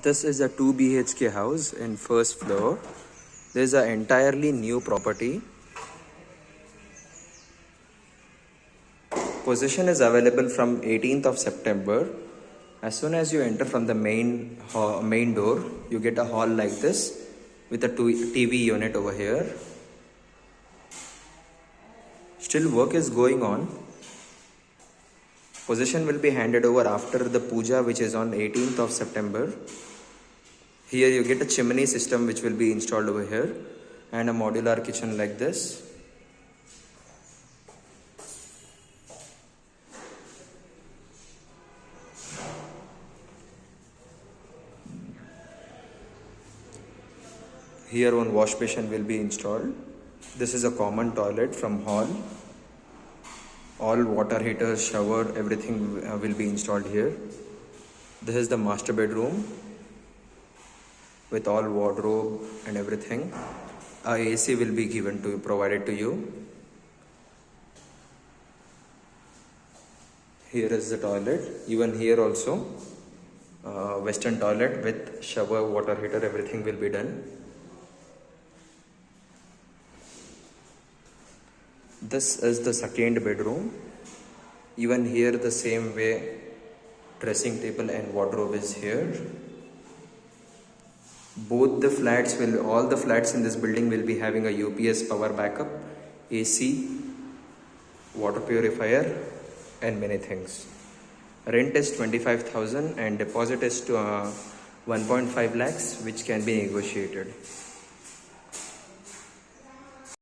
This is a 2 BHK house in first floor. This is an entirely new property. Possession is available from 18th of September. As soon as you enter from the main door, you get a hall like this with a TV unit over here. Still work is going on. Possession will be handed over after the puja, which is on 18th of September. Here you get a chimney system which will be installed over here and a modular kitchen like this. Here one wash basin will be installed. This is a common toilet from hall. All water heaters, shower, everything will be installed here. This is the master bedroom with all wardrobe and everything. A AC will be provided to you. Here is the toilet. Even here also, western toilet with shower, water heater, everything will be done. This is the second bedroom. Even here the same way, dressing table and wardrobe is here. All the flats in this building will be having a UPS power backup, AC, water purifier and many things. Rent is 25,000 and deposit is to 1.5 lakhs, which can be negotiated.